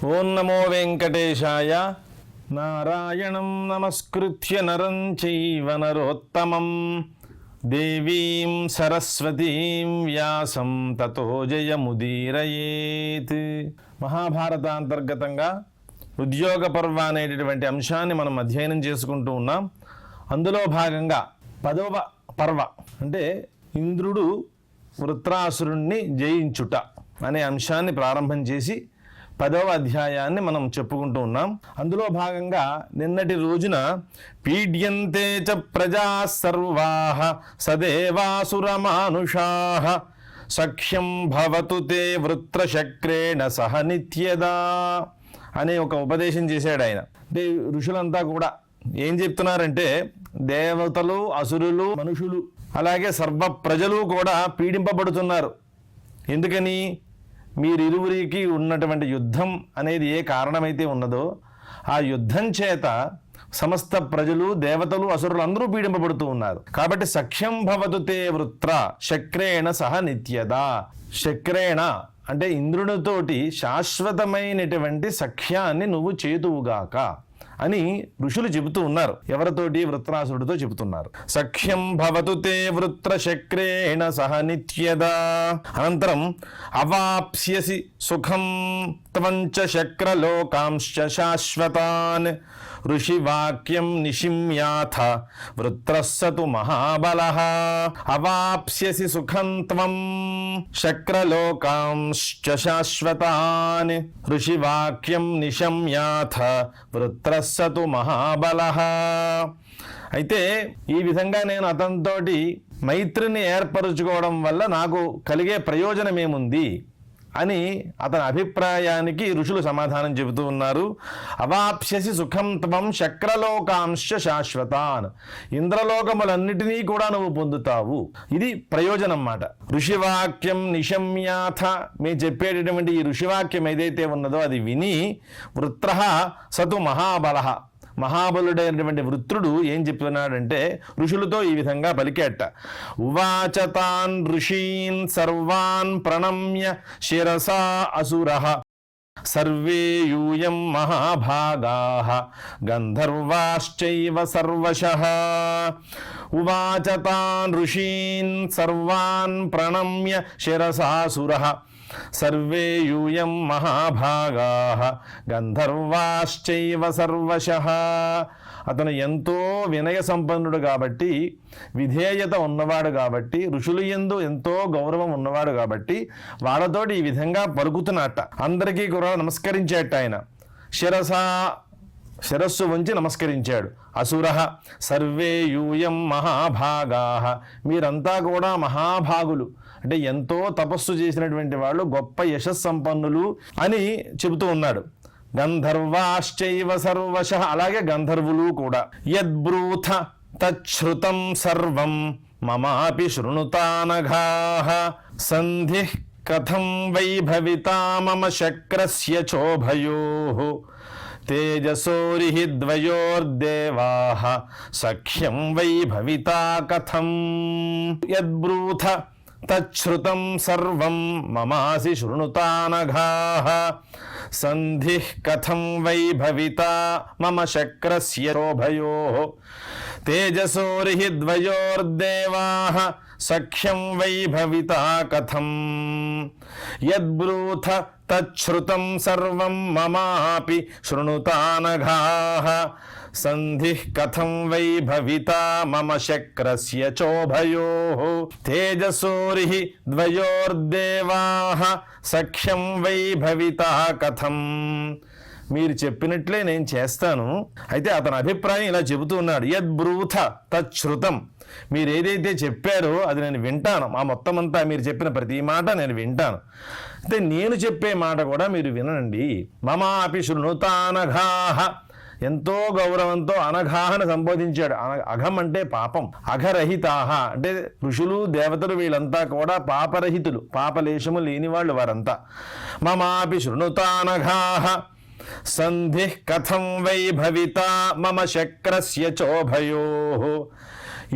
ఓం నమో వెంకటేశాయ. నారాయణం నమస్కృత్య నరం చైవ నరోత్తమం దేవీం సరస్వతీం వ్యాసం తతో జయముదీరయేత్. మహాభారతాంతర్గతంగా ఉద్యోగ పర్వ అనేటటువంటి అంశాన్ని మనం అధ్యయనం చేసుకుంటూ ఉన్నాం. అందులో భాగంగా 10వ పర్వ అంటే ఇంద్రుడు వృత్రాసురుణ్ణి జయించుట అనే అంశాన్ని ప్రారంభం చేసి 10వ అధ్యాయాన్ని మనం చెప్పుకుంటూ ఉన్నాం. అందులో భాగంగా నిన్నటి రోజున పీడ్యంతే చ ప్రజా సర్వాః సదేవాసురమానుషాః సఖ్యం భవతు తే వృత్రశక్రేణ సహ నిత్యదా అనే ఒక ఉపదేశం చేశాడు ఆయన. అంటే ఋషులంతా కూడా ఏం చెప్తున్నారంటే దేవతలు, అసురులు, మనుషులు అలాగే సర్వ ప్రజలు కూడా పీడింపబడుతున్నారు. ఎందుకని? మీరిరువురికి ఉన్నటువంటి యుద్ధం అనేది ఏ కారణమైతే ఉన్నదో ఆ యుద్ధం చేత సమస్త ప్రజలు, దేవతలు, అసురులు అందరూ పీడింపబడుతూ ఉన్నారు. కాబట్టి సఖ్యం భవతు తే వృత్ర శక్రేణ సహ నిత్యదా. శక్రేణ అంటే ఇంద్రునితోటి శాశ్వతమైనటువంటి సఖ్యాన్ని నువ్వు చేతువుగాక అని ఋషులు చెబుతూ ఉన్నారు. ఎవరితోటి? వృత్రాసురుడితో చెబుతున్నారు. సఖ్యం భవతు తే వృత్ర శక్రేణ సహ నిత్యదా. అనంతరం అవాప్స్యసి సుఖం త్వంచ శక్రలోకాంశ్చ శాశ్వతాన్ ఋషివాక్యం నిశిమ్యాథ వృత్రస్సతు మహాబలః. అవాప్స్యసి సుఖం త్వం శక్రలోకాంశ్చ శాశ్వతాన్ ఋషివాక్యం నిశమ్యాథ వృత్రస్సతు మహాబలః. అయితే ఈ విధంగా నేను అతనితోటి మైత్రిని ఏర్పరచుకోవడం వల్ల నాకు కలిగే ప్రయోజనం ఏముంది అని అతని అభిప్రాయానికి ఋషులు సమాధానం చెబుతూ ఉన్నారు. అవాప్స్యసి సుఖం త్వం శక్రలోకాంశ్చ శాశ్వతాన్. ఇంద్రలోకములన్నిటినీ కూడా నువ్వు పొందుతావు. ఇది ప్రయోజనం అన్నమాట. ఋషివాక్యం నిశమ్యాథ. మేము చెప్పేటటువంటి ఈ ఋషివాక్యం ఏదైతే ఉన్నదో అది విని వృత్రః సతు మహాబలః. మహాబలుడైనటువంటి వృత్రుడు ఏం చెప్తున్నాడంటే ఋషులతో ఈ విధంగా పలికేట. ఉవాచ తాన్ ఋషీన్ సర్వాన్ ప్రణమ్య శిరసా అసురః సర్వే యూయం మహాభాగాః గంధర్వాశ్చైవ సర్వశః. ఉవాచ తాన్ ఋషీన్ సర్వాన్ ప్రణమ్య శిరసాసురః సర్వే యూయం మహాభాగాః గంధర్వాశ్చైవ సర్వశః. అతను ఎంతో వినయ సంపన్నుడు కాబట్టి, విధేయత ఉన్నవాడు కాబట్టి, ఋషులు యందు ఎంతో గౌరవం ఉన్నవాడు కాబట్టి వాళ్ళతోటి ఈ విధంగా పలుకుతున్నట్ట. అందరికీ కూడా నమస్కరించేట ఆయన. శిరస్సు వంచి నమస్కరించాడు. అసురః సర్వే యూయం మహాభాగాః. మీరంతా కూడా మహాభాగులు అంటే ఎంతో తపస్సు చేసినటువంటి వాళ్ళు, గొప్ప యశస్సంపన్నులు అని చెబుతూ ఉన్నాడు. గంధర్వాశ్చైవ సర్వశః. అలాగే గంధర్వులు కూడా. యద్బ్రూథ తచ్ఛృతం సర్వం మమాపి శృణుతానఘాః సంధిః కథం వై భవితా మమ శక్రస్య చోభయోః తేజసోరిహి ద్వయోర్దేవాః సఖ్యం వై భవితా కథం. యద్బ్రూథ తచ్ఛృతం సర్వం మమాసి శృణుతానఘాః సంధిః కథం వై భవితా మమ శక్రస్య శోభయోః తేజసోరిహి ద్వయోర్దేవాః సఖ్యం వై భవితా కథం. యద్బ్రూథ తచ్ఛృతం సర్వం మమాపి శృణుతానఘాః సంధిః కథం వై భవితా మమ శక్రస్య చోభయోః తేజసోరిహి ద్వయోర్దేవాః సఖ్యం వై భవితా కథం. మీరు చెప్పినట్లే నేను చేస్తాను. అయితే అతని అభిప్రాయం ఇలా చెబుతూ ఉన్నాడు. యద్బ్రూథ తచ్ఛృతం. మీరు ఏదైతే చెప్పారో అది నేను వింటాను. ఆ మొత్తం అంతా మీరు చెప్పిన ప్రతి మాట నేను వింటాను. అయితే నేను చెప్పే మాట కూడా మీరు వినండి. మమాపి శృణుతానఘాః. ఎంతో గౌరవంతో అనఘాహను సంబోధించాడు. అఘం అంటే పాపం. అఘరహితాహ అంటే ఋషులు, దేవతలు వీళ్ళంతా కూడా పాపరహితులు, పాపలేశము లేని వాళ్ళు వారంతా. మమాపి శృణుతానఘాః సంధిః కథం వై భవితా మమ శక్రస్య చోభయోః.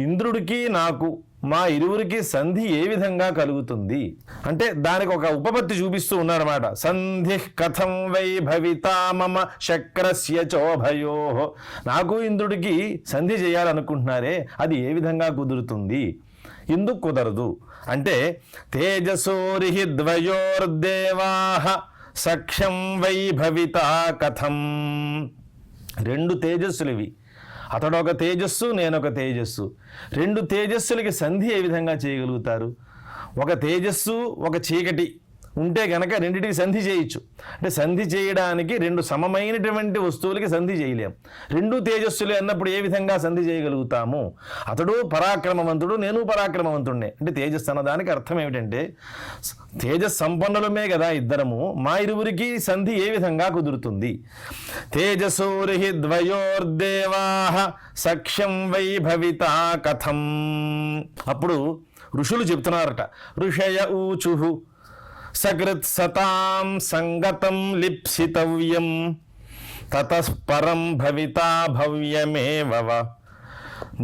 ఇంద్రుడికి నాకు మా ఇరువురికి సంధి ఏ విధంగా కలుగుతుంది అంటే దానికి ఒక ఉపపత్తి చూపిస్తూ ఉన్నారన్నమాట. సంధి కథం వై భవితా మమ శక్రస్య చోభయో. నాకు ఇంద్రుడికి సంధి చేయాలనుకుంటున్నారే, అది ఏ విధంగా కుదురుతుంది, ఎందుకు కుదరదు అంటే తేజసోరిహి ద్వయోర్దేవాః సఖ్యం వై భవితా కథం. రెండు తేజస్సులు ఇవి, అతడొక తేజస్సు నేనొక తేజస్సు. రెండు తేజస్సులకి సంధి ఏ విధంగా చేయగలుగుతారు? ఒక తేజస్సు ఒక చీకటి ఉంటే గనక రెండిటికి సంధి చేయొచ్చు. అంటే సంధి చేయడానికి రెండు సమమైనటువంటి వస్తువులకి సంధి చేయలేం. రెండు తేజస్సులే అన్నప్పుడు ఏ విధంగా సంధి చేయగలుగుతాము? అతడు పరాక్రమవంతుడు, నేను పరాక్రమవంతుడినే. అంటే తేజస్సు అన్నదానికి అర్థం ఏమిటంటే తేజస్ సంపన్నులమే కదా ఇద్దరము, మా ఇరువురికి సంధి ఏ విధంగా కుదురుతుంది? తేజసోరిహి ద్వయోర్దేవాః సఖ్యం వై భవితా కథం. అప్పుడు ఋషులు చెప్తున్నారట, ఋషయ ఊచుః సకృత్ సతాం సంగతం లిప్సితవ్యం తతః పరం భవితా భవ్యమేవ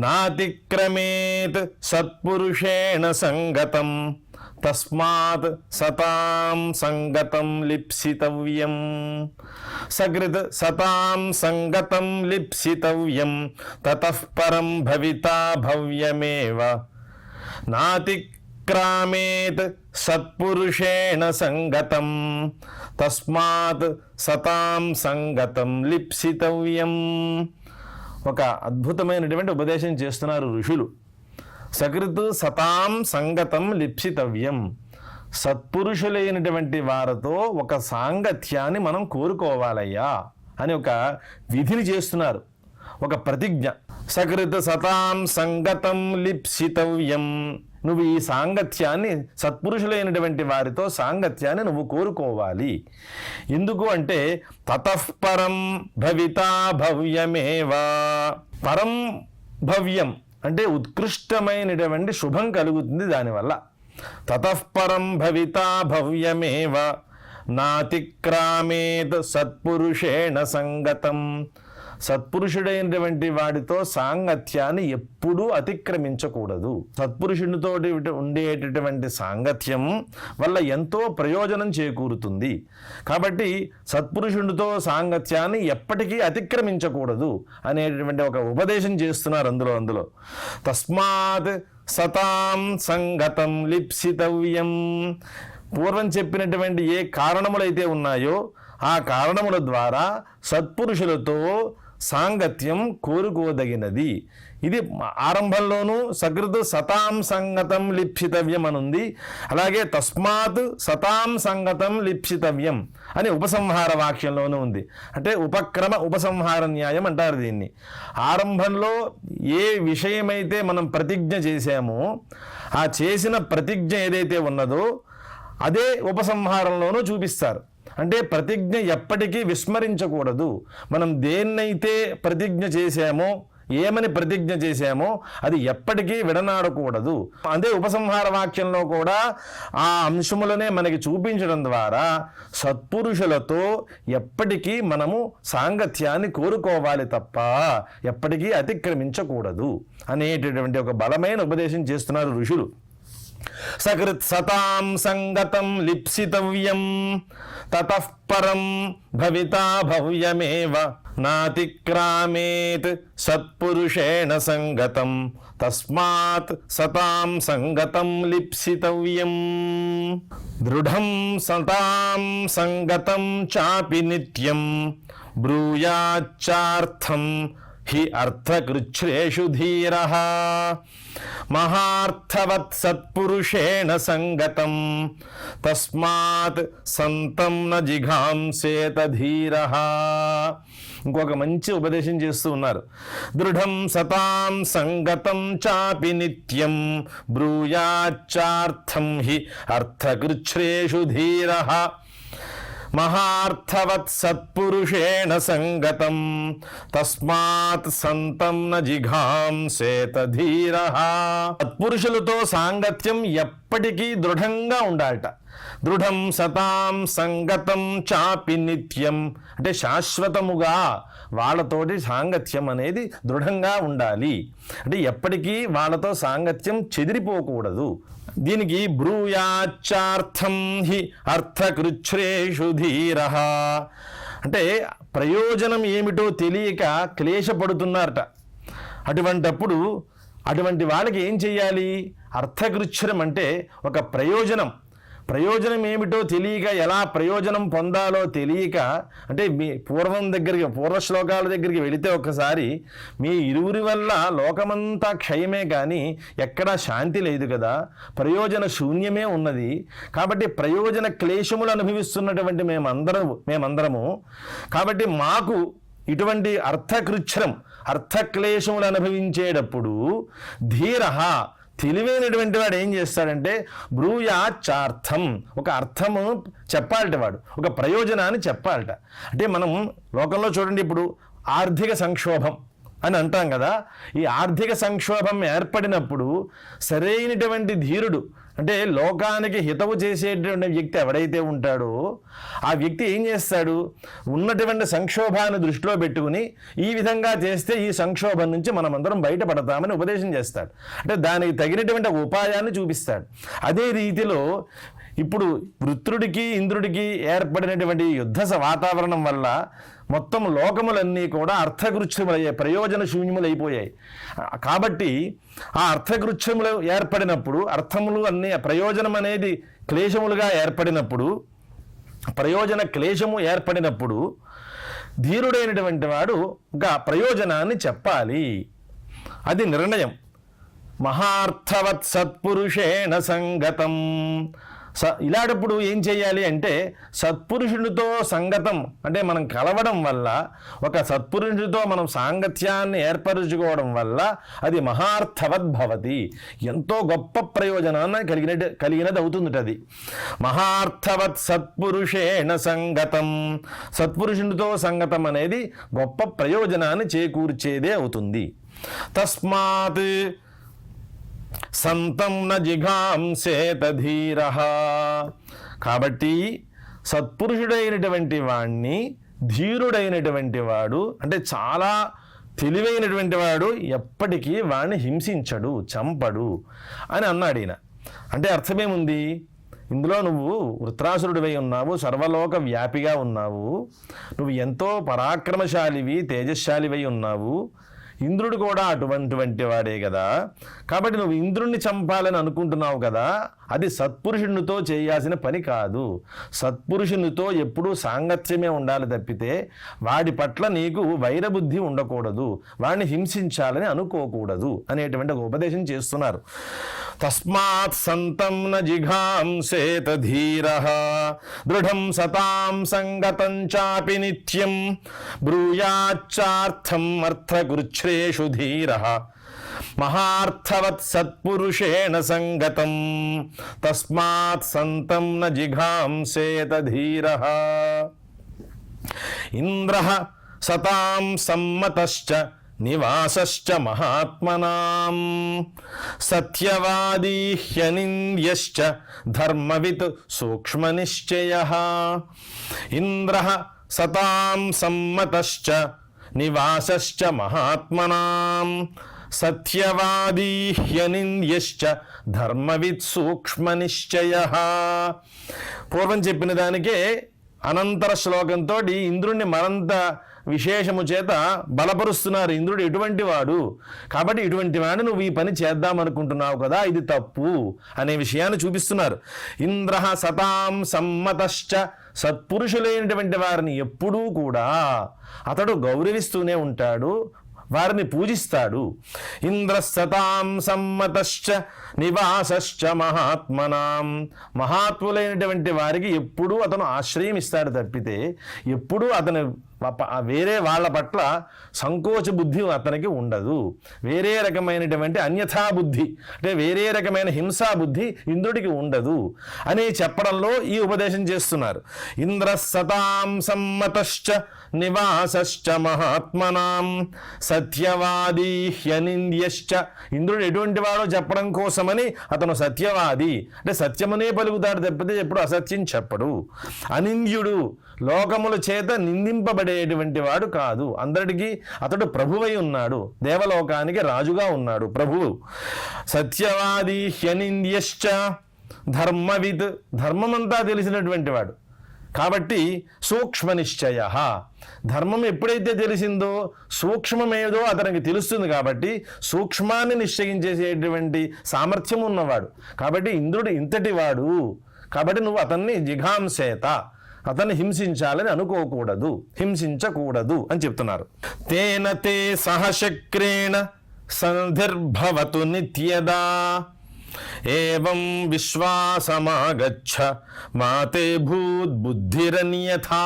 నాతిక్రమేత్ సత్పురుషేణ సంగతం తస్మాత్ సతాం సంగతం లిప్సితవ్యం. సకృత్ సతాం సంగతం లిప్సితవ్యం తతః పరం భవితా భవ్యమేవ నాతిక్రామేత్ సత్పురుషేణ సంగతం తస్మాత్ సతాం సంగతం లిప్సితవ్యం. ఒక అద్భుతమైనటువంటి ఉపదేశం చేస్తున్నారు ఋషులు. సకృత్ సతాం సంగతం లిప్సితవ్యం. సత్పురుషులైనటువంటి వారితో ఒక సాంగత్యాన్ని మనం కోరుకోవాలయ్యా అని ఒక విధిని చేస్తున్నారు, ఒక ప్రతిజ్ఞ. సకృత్ సతాం సంగతం లిప్సితవ్యం. నువ్వు ఈ సాంగత్యాన్ని, సత్పురుషులైనటువంటి వారితో సాంగత్యాన్ని నువ్వు కోరుకోవాలి. ఎందుకు అంటే తతః పరం భవితా భవ్యమేవా. పరం భవ్యం అంటే ఉత్కృష్టమైనటువంటి శుభం కలుగుతుంది దానివల్ల. తతః పరం భవితా భవ్యమేవ నాతిక్రామేత్ సత్పురుషేణ సంగతం. సత్పురుషుడైనటువంటి వాడితో సాంగత్యాన్ని ఎప్పుడూ అతిక్రమించకూడదు. సత్పురుషునితో ఉండేటటువంటి సాంగత్యం వల్ల ఎంతో ప్రయోజనం చేకూరుతుంది. కాబట్టి సత్పురుషునితో సాంగత్యాన్ని ఎప్పటికీ అతిక్రమించకూడదు అనేటటువంటి ఒక ఉపదేశం చేస్తున్నారు అందులో. తస్మాత్ సతాం సంగతం లిప్సితవ్యం. పూర్వం చెప్పినటువంటి ఏ కారణములైతే ఉన్నాయో ఆ కారణముల ద్వారా సత్పురుషులతో సాంగత్యం కోరుకోదగినది. ఇది ఆరంభంలోనూ సకృత్ సతాం సంగతం లిప్సితవ్యం అనుంది. అలాగే తస్మాత్ సతాం సంగతం లిప్సితవ్యం అని ఉపసంహార వాక్యంలోనూ ఉంది. అంటే ఉపక్రమ ఉపసంహార న్యాయం అంటారు దీన్ని. ఆరంభంలో ఏ విషయమైతే మనం ప్రతిజ్ఞ చేశామో ఆ చేసిన ప్రతిజ్ఞ ఏదైతే ఉన్నదో అదే ఉపసంహారంలోనూ చూపిస్తారు. అంటే ప్రతిజ్ఞ ఎప్పటికీ విస్మరించకూడదు. మనం దేన్నైతే ప్రతిజ్ఞ చేశామో, ఏమని ప్రతిజ్ఞ చేశామో అది ఎప్పటికీ విడనాడకూడదు. అదే ఉపసంహార వాక్యంలో కూడా ఆ అంశములనే మనకి చూపించడం ద్వారా సత్పురుషులతో ఎప్పటికీ మనము సాంగత్యాన్ని కోరుకోవాలి తప్ప ఎప్పటికీ అతిక్రమించకూడదు అనేటటువంటి ఒక బలమైన ఉపదేశం చేస్తున్నారు ఋషులు. సకృత్ సతాం సంగతం లిప్సితవ్యం తతః పరం భవితా భవ్యమేవ నాతిక్రామేత్ సత్పురుషేణ సంగతం తస్మాత్ సతాం సంగతం లిప్సితవ్యం. దృఢం సతాం సంగతం చాపి నిత్యం బ్రూయాచ్చార్థం హి అర్థకృచ్ఛ్రేషు ధీరః మహార్థవత్ సత్పురుషేణ సంగతం తస్మాత్ సంతం న జిఘాంసేత ధీరః. ఇంకొక మంచి ఉపదేశం చేస్తూ ఉన్నారు. దృఢం సతాం సంగతం చాపి నిత్యం బ్రూయాచ్చార్థం హి అర్థకృచ్ఛ్రేషు ధీరః మహార్థవత్ సత్పురుషేణ సంగతం తస్మాత్ సంతం న జిఘాంసేత ధీరః. సత్పురుషులతో సాంగత్యం ఎప్పటికీ దృఢంగా ఉండాలట. దృఢం సతాం సంగతం చాపి నిత్యం అంటే శాశ్వతముగా వాళ్ళతోటి సాంగత్యం అనేది దృఢంగా ఉండాలి. అంటే ఎప్పటికీ వాళ్ళతో సాంగత్యం చెదిరిపోకూడదు. దీనికి బ్రూయాచార్థం హి అర్థకృచ్ఛ్రేషు ధీరః అంటే ప్రయోజనం ఏమిటో తెలియక క్లేశపడుతున్నారట. అటువంటి వాళ్ళకి ఏం చెయ్యాలి? అర్థకృచ్ఛ్రం అంటే ఒక ప్రయోజనం ఏమిటో తెలియక, ఎలా ప్రయోజనం పొందాలో తెలియక, అంటే మీ పూర్వ శ్లోకాల దగ్గరికి వెళితే ఒకసారి మీ ఇరువురి వల్ల లోకమంతా క్షయమే కానీ ఎక్కడా శాంతి లేదు కదా, ప్రయోజన శూన్యమే ఉన్నది. కాబట్టి ప్రయోజన క్లేశములు అనుభవిస్తున్నటువంటి మేమందరము కాబట్టి మాకు ఇటువంటి అర్థక్లేశములు అనుభవించేటప్పుడు ధీరః తెలివైనటువంటి వాడు ఏం చేస్తాడంటే బ్రూయాచార్థం ఒక అర్థము చెప్పాలట, వాడు ఒక ప్రయోజనాన్ని చెప్పాలట. అంటే మనం లోకంలో చూడండి, ఇప్పుడు ఆర్థిక సంక్షోభం అని అంటాం కదా. ఈ ఆర్థిక సంక్షోభం ఏర్పడినప్పుడు సరైనటువంటి ధీరుడు అంటే లోకానికి హితవు చేసేటువంటి వ్యక్తి ఎవడైతే ఉంటాడో ఆ వ్యక్తి ఏం చేస్తాడు? ఉన్నటువంటి సంక్షోభాన్ని దృష్టిలో పెట్టుకుని ఈ విధంగా చేస్తే ఈ సంక్షోభం నుంచి మనమందరం బయటపడతామని ఉపదేశం చేస్తాడు. అంటే దానికి తగినటువంటి ఉపాయాన్ని చూపిస్తాడు. అదే రీతిలో ఇప్పుడు వృత్రుడికి ఇంద్రుడికి ఏర్పడినటువంటి యుద్ధ వాతావరణం వల్ల మొత్తం లోకములన్నీ కూడా అర్థకృచ్ఛ్రములయ్యాయి, ప్రయోజన శూన్యములైపోయాయి. కాబట్టి ఆ అర్థకృచ్ఛ్రములు ఏర్పడినప్పుడు, అర్థములు అన్నీ ప్రయోజనం అనేది క్లేశములుగా ఏర్పడినప్పుడు, ప్రయోజన క్లేశము ఏర్పడినప్పుడు ధీరుడైనటువంటి వాడు ఒక ప్రయోజనాన్ని చెప్పాలి. అది నిర్ణయం. మహార్థవత్ సత్పురుషేణ సంగతం ఇలాంటప్పుడు ఏం చేయాలి అంటే సత్పురుషునితో సంగతం అంటే మనం కలవడం వల్ల, ఒక సత్పురుషునితో మనం సాంగత్యాన్ని ఏర్పరచుకోవడం వల్ల అది మహార్థవద్భవతి, ఎంతో గొప్ప ప్రయోజనాన్ని కలిగినది అవుతుంది. అది మహార్థవత్ సత్పురుషేణ సంగతం, సత్పురుషునితో సంగతం అనేది గొప్ప ప్రయోజనాన్ని చేకూర్చేదే అవుతుంది. తస్మాత్ సంతం న జిఘాంసేత ధీరః కాబట్టి సత్పురుషుడైనటువంటి వాణ్ణి, ధీరుడైనటువంటి వాడు అంటే చాలా తెలివైనటువంటి వాడు ఎప్పటికీ వాణ్ణి హింసించడు, చంపడు అని అన్నాడు ఈయన. అంటే అర్థమేముంది? ఇందులో నువ్వు వృత్రాసురుడివై ఉన్నావు, సర్వలోక వ్యాపిగా ఉన్నావు, నువ్వు ఎంతో పరాక్రమశాలివి, తేజశాలివై ఉన్నావు. ఇంద్రుడు కూడా అటువంటి వాడే కదా. కాబట్టి నువ్వు ఇంద్రుణ్ణి చంపాలని అనుకుంటున్నావు కదా, అది సత్పురుషునితో చేయాల్సిన పని కాదు. సత్పురుషునితో ఎప్పుడూ సాంగత్యమే ఉండాలి తప్పితే వాడి పట్ల నీకు వైరబుద్ధి ఉండకూడదు, వాడిని హింసించాలని అనుకోకూడదు అనేటువంటి ఒక ఉపదేశం చేస్తున్నారు. తస్మాత్ సంతం న జిఘాంసేత ధీరః దృఢం సతాం సంగతం చాపి నిత్యం బ్రూయాచార్థం అర్థకృచ్ఛ్రేషు ధీరః మహార్థవత్ సత్పురుషేణ సంగతం తస్మాత్ సంతం న జిఘాంసేత ధీరః. ఇంద్రః సతాం సమ్మతశ్చ నివాసశ్చ మహాత్మనాం సత్యవాదీ హ్యనింద్యశ్చ ధర్మవిత్ సూక్ష్మనిశ్చయః. ఇంద్రః సతాం సమ్మతశ్చ నివాసశ్చ మహాత్మనాం సత్యవాదీ హ్యనింద్యశ్చ ధర్మవిత్ సూక్ష్మనిశ్చయః. పూర్వం చెప్పిన దానికే అనంతర శ్లోకంతో ఇంద్రుణ్ణి మరంత విశేషము చేత బలపరుస్తున్నారు. ఇంద్రుడు ఎటువంటి వాడు కాబట్టి ఇటువంటి వాడు నువ్వు ఈ పని చేద్దామనుకుంటున్నావు కదా, ఇది తప్పు అనే విషయాన్ని చూపిస్తున్నారు. ఇంద్రః సతాం సమ్మతశ్చ సత్పురుషులైనటువంటి వారిని ఎప్పుడూ కూడా అతడు గౌరవిస్తూనే ఉంటాడు, వారిని పూజిస్తాడు. ఇంద్రసతాం సమ్మతశ్చ నివాసశ్చ మహాత్మనాం మహాత్ములైనటువంటి వారికి ఎప్పుడూ అతను ఆశ్రయం ఇస్తాడు తప్పితే ఎప్పుడూ అతను వేరే వాళ్ళ పట్ల సంకోచ బుద్ధి అతనికి ఉండదు. వేరే రకమైనటువంటి అన్యథా బుద్ధి అంటే వేరే రకమైన హింసా బుద్ధి ఇంద్రుడికి ఉండదు అని చెప్పడంలో ఈ ఉపదేశం చేస్తున్నారు. ఇంద్రసతాం సమ్మతశ్చ నివాసశ్చ మహాత్మనాం సత్యవాదీ హ్యనింద్యశ్చ ఇంద్రుడు ఎటువంటి వాడో చెప్పడం కోసమని అతను సత్యవాది అంటే సత్యమునే పలుకుతాడు తప్పితే ఎప్పుడు అసత్యం చెప్పడు. అనింద్యుడు లోకముల చేత నిందింపబడి భయపడేటువంటి వాడు కాదు. అందరికీ అతడు ప్రభువై ఉన్నాడు, దేవలోకానికి రాజుగా ఉన్నాడు ప్రభువు. సత్యవాది హ్యనింద్యశ్చ ధర్మవిద్, ధర్మమంతా తెలిసినటువంటి వాడు కాబట్టి సూక్ష్మ నిశ్చయ, ధర్మం ఎప్పుడైతే తెలిసిందో సూక్ష్మమేదో అతనికి తెలుస్తుంది కాబట్టి సూక్ష్మాన్ని నిశ్చయించేసేటువంటి సామర్థ్యం ఉన్నవాడు కాబట్టి ఇంద్రుడు ఇంతటి వాడు కాబట్టి నువ్వు అతన్ని జిఘాంసేత, అతన్ని హింసించాలని అనుకోకూడదు, హింసించకూడదు అని చెప్తున్నారు. తేన తే సహశక్రేణ సంధిర్భవతు నిత్యదా ఏవం విశ్వాసమాగచ్చ మాతే భూద్బుద్ధిరన్యథా.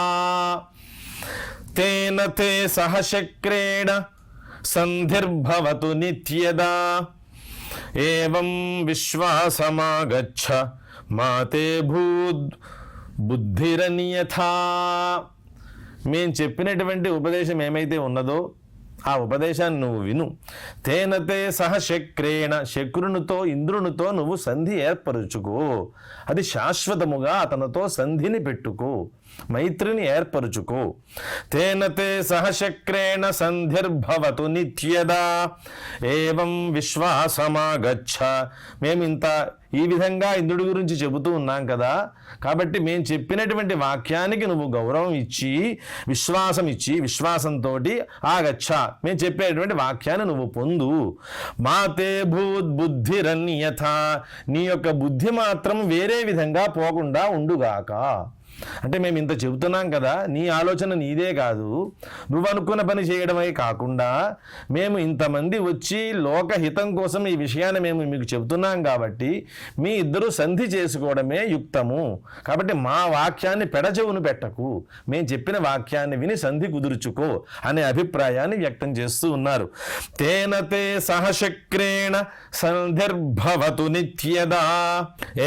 తేన తే సహశక్రేణ సంధిర్భవతు నిత్యదా ఏవం విశ్వాసమాగచ్చ మాతే భూద్బుద్ధిరన్యథా. మేం చెప్పినటువంటి ఉపదేశం ఏమైతే ఉన్నదో ఆ ఉపదేశాన్ని నువ్వు విను. తేనతే సహ శక్రేణ, శక్రునితో ఇంద్రునితో నువ్వు సంధి ఏర్పరుచుకో, అది శాశ్వతముగా అతనితో సంధిని పెట్టుకో, మైత్రిని ఏర్పరుచుకో. తేనతే సహ శక్రేణ సంధిర్భవతు నిత్యదా ఏవం విశ్వాసమాగచ్చ. మేమింత ఈ విధంగా ఇంద్రుడి గురించి చెబుతూ ఉన్నాం కదా, కాబట్టి మేము చెప్పినటువంటి వాక్యానికి నువ్వు గౌరవం ఇచ్చి విశ్వాసం ఇచ్చి విశ్వాసంతో ఆగచ్చ, మేము చెప్పేటువంటి వాక్యాన్ని నువ్వు పొందు. మాతే భూద్బుద్ధిరన్యథ, నీ యొక్క బుద్ధి మాత్రం వేరే విధంగా పోకుండా ఉండుగాక. అంటే మేము ఇంత చెబుతున్నాం కదా, నీ ఆలోచన నీదే కాదు, నువ్వు అనుకున్న పని చేయడమే కాకుండా మేము ఇంతమంది వచ్చి లోకహితం కోసం ఈ విషయాన్ని మేము మీకు చెబుతున్నాం కాబట్టి మీ ఇద్దరు సంధి చేసుకోవడమే యుక్తము. కాబట్టి మా వాక్యాన్ని పెడచెవును పెట్టకు, మేము చెప్పిన వాక్యాన్ని విని సంధి కుదుర్చుకో అనే అభిప్రాయాన్ని వ్యక్తం చేస్తూ ఉన్నారు. తేనతే సహశక్రేణ సంధిర్భవతు నిత్యదా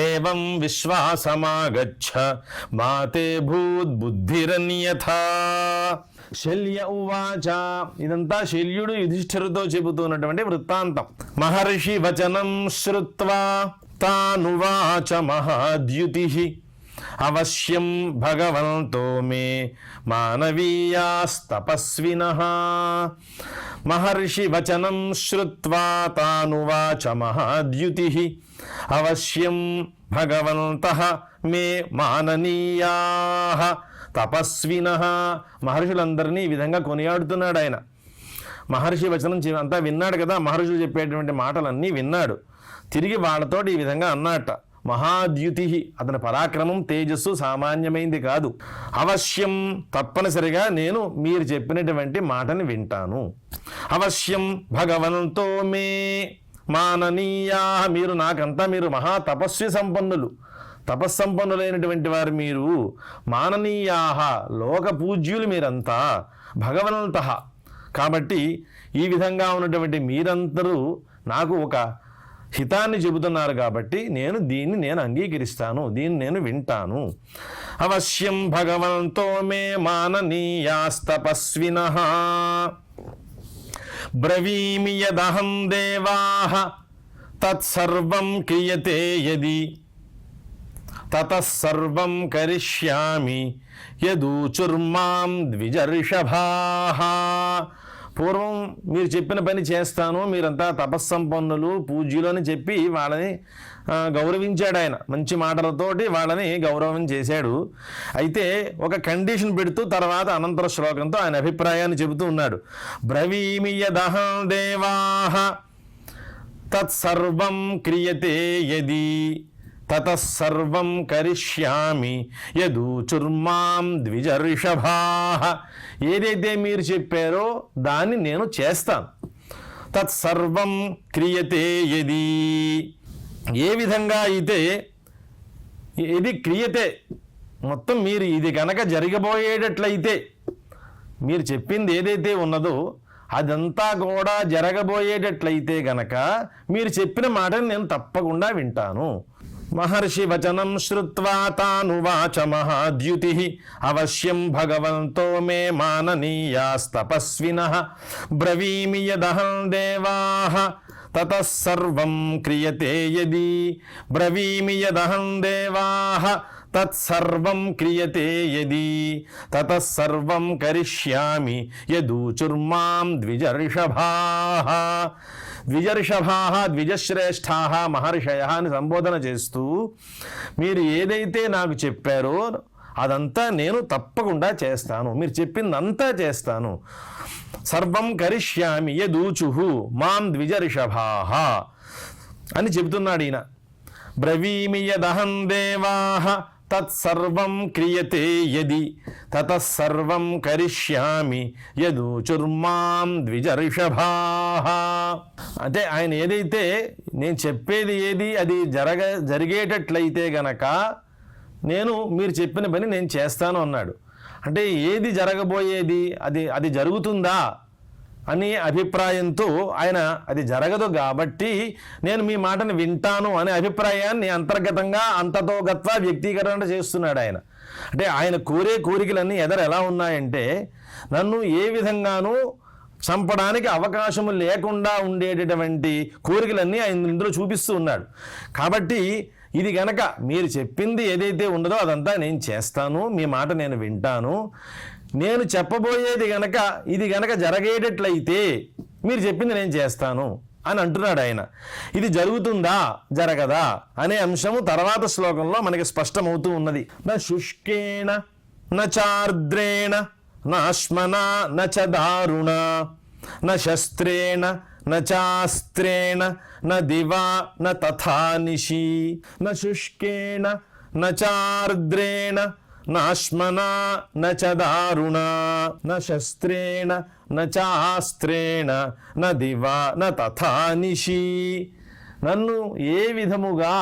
ఏవం విశ్వాసమాగచ్చ మాతే భూద్బుద్ధిరన్యథా. శల్య ఉవాచ, ఇదంతా శల్యుడు యుధిష్ఠిరుతో చెబుతున్నటువంటి వృత్తాంతం. మహర్షి వచనం శ్రుత్వా తానువాచ మహాద్యుతిః అవశ్యం భగవంతో మే మానవీయాస్తపస్వినః. మహర్షి వచనం శ్రుత్వా తానువాచ మహాద్యుతిః అవశ్యం భగవంతః మే మాననీయాః తపస్వినః. మహర్షులందరినీ ఈ విధంగా కొనియాడుతున్నాడు ఆయన. మహర్షి వచనం అంతా విన్నాడు కదా, మహర్షులు చెప్పేటువంటి మాటలన్నీ విన్నాడు. తిరిగి వాళ్ళతోటి ఈ విధంగా అన్నట్ట. మహాద్యుతి, అతని పరాక్రమం తేజస్సు సామాన్యమైంది కాదు. అవశ్యం, తప్పనిసరిగా నేను మీరు చెప్పినటువంటి మాటని వింటాను. అవశ్యం భగవంతో మే మాననీయా, మీరు నాకంతా మీరు మహా తపస్వి సంపన్నులు, తపస్సంపన్నులైనటువంటి వారు మీరు. మాననీయా, లోక పూజ్యులు మీరంతా. భగవంతః, కాబట్టి ఈ విధంగా ఉన్నటువంటి మీరందరూ నాకు ఒక హితాన్ని చెబుతున్నారు కాబట్టి దీన్ని అంగీకరిస్తాను, దీన్ని నేను వింటాను. అవశ్యం భగవంతో మే మాననీయాస్తపస్వినః బ్రవీమి యదహం దేవాః తత్సర్వం క్రియతే యది తతః సర్వం కరిష్యామి యదూచుర్మాం ద్విజర్షభాః. పూర్వం మీరు చెప్పిన పని చేస్తాను, మీరంతా తపస్సంపన్నులు పూజ్యులు అని చెప్పి వాళ్ళని గౌరవించాడు ఆయన. మంచి మాటలతోటి వాళ్ళని గౌరవం చేశాడు. అయితే ఒక కండిషన్ పెడుతూ తర్వాత అనంతర శ్లోకంతో ఆయన అభిప్రాయాన్ని చెబుతూ ఉన్నాడు. బ్రవీమి యదహం దేవాః తత్సర్వం క్రియతే యది తతః సర్వం కరిష్యామి యదూచుర్మాం ద్విజర్షభాః. ఏదైతే మీరు చెప్పారో దాన్ని నేను చేస్తాను. తత్సర్వం క్రియతే యది, ఏ విధంగా అయితే ఇది క్రియతే, మొత్తం మీరు ఇది కనుక జరగబోయేటట్లయితే, మీరు చెప్పింది ఏదైతే ఉన్నదో అదంతా కూడా జరగబోయేటట్లయితే గనక మీరు చెప్పిన మాటని నేను తప్పకుండా వింటాను. మహర్షి వచనం శ్రుత్వా తానువాచ మహాద్యుతిః అవశ్యం భగవంతో మే మాననీయాస్తపస్వినః బ్రవీమి యదహం దేవాః తతః సర్వం క్రియతే యది బ్రవీమి యదహం దేవాః తత్సర్వం క్రియతే యది తతః సర్వం కరిష్యామి యదూచుర్మాం ద్విజర్షభాః. ద్విజర్షభాః ద్విజశ్రేష్ఠాః మహర్షయః అని సంబోధన చేస్తూ మీరు ఏదైతే నాకు చెప్పారో అదంతా నేను తప్పకుండా చేస్తాను, మీరు చెప్పిందంతా చేస్తాను. సర్వం కరిష్యామి యదూచుః మాం ద్విజర్షభాః అని చెబుతున్నాడు ఈయన. బ్రవీమి యదహం దేవాః తత్సర్వం క్రియతే యది తతః సర్వం కరిష్యామి యదూచుర్మాం ద్విజర్షభాః. అంటే ఆయన ఏదైతే నేను చెప్పేది ఏది అది జరిగేటట్లయితే గనక నేను మీరు చెప్పిన పని నేను చేస్తాను అన్నాడు. అంటే ఏది జరగబోయేది అది జరుగుతుందా అని అభిప్రాయంతో ఆయన అది జరగదు కాబట్టి నేను మీ మాటను వింటాను అనే అభిప్రాయాన్ని అంతర్గతంగా అంతతో గత్వా వ్యక్తీకరణ చేస్తున్నాడు ఆయన. అంటే ఆయన కోరికలన్నీ ఎలా ఉన్నాయంటే నన్ను ఏ విధంగానూ చంపడానికి అవకాశము లేకుండా ఉండేటటువంటి కోరికలన్నీ ఆయన ఇందులో చూపిస్తూ ఉన్నాడు. కాబట్టి ఇది గనక మీరు చెప్పింది ఏదైతే ఉండదో అదంతా నేను చేస్తాను, మీ మాట నేను వింటాను, నేను చెప్పబోయేది గనక ఇది గనక జరిగేటట్లయితే మీరు చెప్పింది నేను చేస్తాను అని అంటున్నాడు ఆయన. ఇది జరుగుతుందా జరగదా అనే అంశము తర్వాత శ్లోకంలో మనకి స్పష్టమవుతూ ఉన్నది. న శుష్కేణ న చార్ద్రేణ నాశ్మనా నచ దారుణ న శస్త్రేణ న చాస్త్రేణ న దివా న తథా నిశి. న శుష్కేణ న చార్ద్రేణ నాశ్మనా న చ దారుణ న శస్త్రేణ న చాస్త్రేణ న దివా న తథా నిశి. నన్ను ఏ విధముగా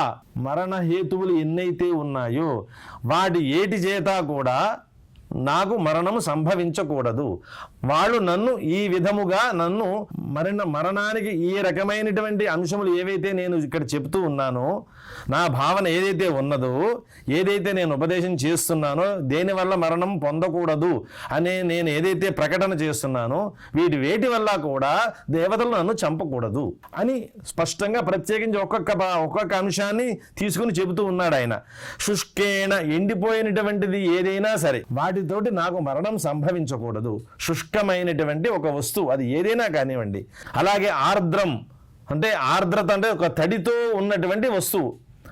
మరణహేతువులు ఎన్నైతే ఉన్నాయో వాటి ఏటి చేత కూడా నాకు మరణము సంభవించకూడదు. వాళ్ళు నన్ను ఈ విధముగా నన్ను మరణానికి ఈ రకమైనటువంటి అంశములు ఏవైతే నేను ఇక్కడ చెప్తూ ఉన్నానో, నా భావన ఏదైతే ఉన్నదో, ఏదైతే నేను ఉపదేశం చేస్తున్నానో దేనివల్ల మరణం పొందకూడదు అనే నేను ఏదైతే ప్రకటన చేస్తున్నానో వేటి వల్ల కూడా దేవతలు నన్ను చంపకూడదు అని స్పష్టంగా ప్రత్యేకించి ఒక్కొక్క అంశాన్ని తీసుకుని చెబుతూ ఉన్నాడు ఆయన. శుష్కేణ ఎండిపోయినటువంటిది ఏదైనా సరే వాటితోటి నాకు మరణం సంభవించకూడదు. శుష్కమైనటువంటి ఒక వస్తువు అది ఏదైనా కానివ్వండి. అలాగే ఆర్ద్రం అంటే ఆర్ద్రత అంటే ఒక తడితో ఉన్నటువంటి వస్తువు,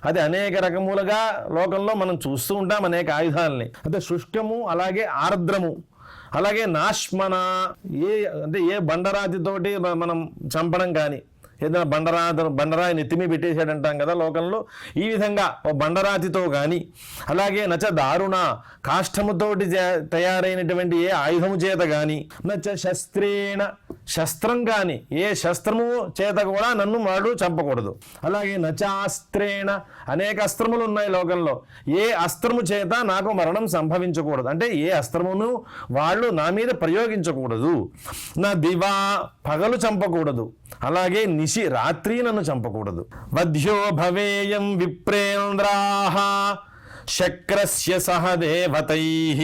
అది అనేక రకములుగా లోకంలో మనం చూస్తూ ఉంటాం అనేక ఆయుధాలని. అంటే శుష్కము అలాగే ఆర్ద్రము అలాగే నాశ్మన ఏ బండరాతితోటి మనం చంపడం కానీ ఏదైనా బండరాయి నెత్తిమి పెట్టేసాడంటాం కదా లోకంలో, ఈ విధంగా ఓ బండరాతితో కానీ అలాగే నచ దారుణ కాష్టముతోటి తయారైనటువంటి ఏ ఆయుధము చేత కానీ నచ శస్త్రేణ శస్త్రం కానీ ఏ శస్త్రము చేత కూడా నన్ను వాడు చంపకూడదు. అలాగే నచాస్త్రేణ అనేక అస్త్రములు ఉన్నాయి లోకంలో, ఏ అస్త్రము చేత నాకు మరణం సంభవించకూడదు. అంటే ఏ అస్త్రమును వాళ్ళు నా మీద ప్రయోగించకూడదు. నా దివా పగలు చంపకూడదు, అలాగే నిశి రాత్రి నన్ను చంపకూడదు. వధ్యో భవేయం విప్రేంద్రాః శక్రస్య సహ దేవతైః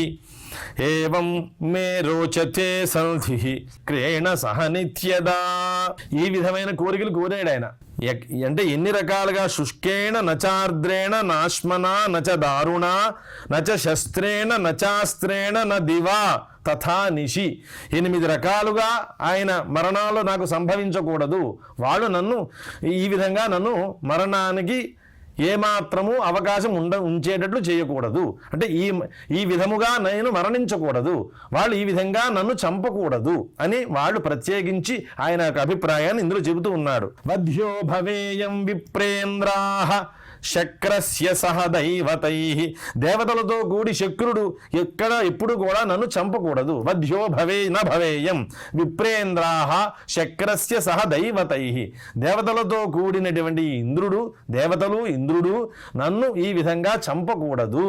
ఏవం మే రోచతే సంధిః క్రేణ సహ నిత్యదా. ఈ విధమైన కోరికలు కోరాడు ఆయన. అంటే ఎన్ని రకాలుగా శుష్కేణ నచార్ద్రేణ నాశ్మనా నచ దారుణ నచ శస్త్రేణ నచాస్త్రేణ న దివా తథా నిశి. 8 రకాలుగా ఆయన మరణాలు నాకు సంభవించకూడదు. వాళ్ళు నన్ను ఈ విధంగా నన్ను మరణానికి ఏమాత్రము అవకాశం ఉంచేటట్లు చేయకూడదు. అంటే ఈ విధముగా నేను మరణించకూడదు, వాళ్ళు ఈ విధంగా నన్ను చంపకూడదు అని వాళ్ళు ప్రత్యేకించి ఆయన యొక్క అభిప్రాయాన్ని ఇందులో చెబుతూ ఉన్నాడు. వధ్యో భవేయం విప్రేంద్రాః శక్రస్య సహ దైవతైః. దేవతలతో కూడి శక్రుడు ఎప్పుడు కూడా నన్ను చంపకూడదు. వధ్యో భవేయం విప్రేంద్రాః శక్రస్య సహ దైవతైః. దేవతలతో కూడినటువంటి ఇంద్రుడు నన్ను ఈ విధంగా చంపకూడదు.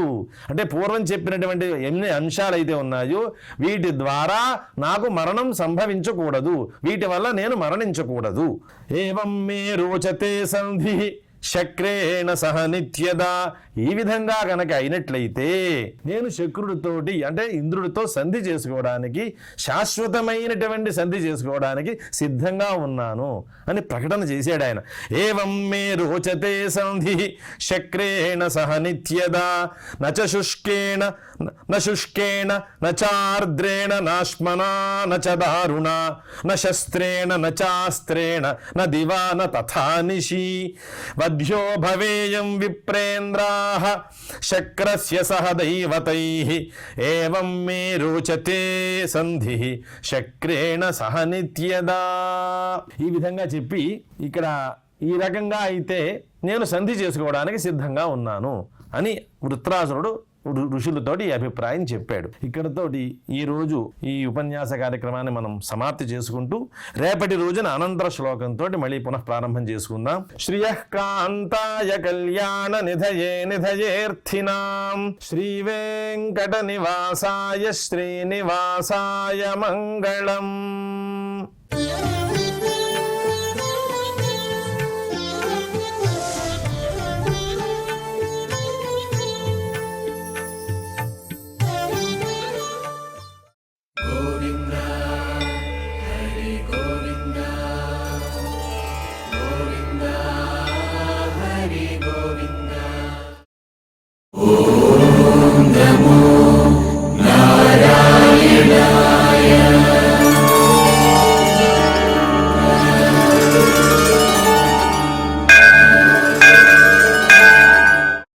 అంటే పూర్వం చెప్పినటువంటి ఎన్ని అంశాలైతే ఉన్నాయో వీటి ద్వారా నాకు మరణం సంభవించకూడదు, వీటి వల్ల నేను మరణించకూడదు. ఏవం మే రోచతే సంధి శక్రేణ సహ నిత్యదా. ఈ విధంగా గనక అయినట్లయితే నేను శక్రుడితోటి అంటే ఇంద్రుడితో సంధి చేసుకోవడానికి, శాశ్వతమైనటువంటి సంధి చేసుకోవడానికి సిద్ధంగా ఉన్నాను అని ప్రకటన చేశాడు ఆయన. ఏవం మే రోచతే సంధి శక్రేణ సహ నిత్యదా నచ శుష్కేణ శుష్కేణ నార్ద్రేణ నాశ్మనా నచ దారుణ న శస్త్రేణ నాస్త్రేణ న దివా న తథా నిశి వధ్యో భవేయం విప్రేంద్రాః శక్రస్య సహ దైవతైః ఏవం మే రోచతే సంధి శక్రేణ సహ నిత్యదా. ఈ విధంగా చెప్పి ఇక్కడ ఈ రకంగా అయితే నేను సంధి చేసుకోవడానికి సిద్ధంగా ఉన్నాను అని వృత్రాసురుడు ఋషులతోటి ఈ అభిప్రాయం చెప్పాడు. ఇక్కడతోటి ఈరోజు ఈ ఉపన్యాస కార్యక్రమాన్ని మనం సమాప్తి చేసుకుంటూ రేపటి రోజున అనంతర శ్లోకంతో మళ్ళీ పునః ప్రారంభం చేసుకుందాం. శ్రియః కాంతాయ కళ్యాణ నిధయే నిధయేర్థినాం శ్రీ వెంకట నివాసాయ శ్రీనివాసాయ మంగళం.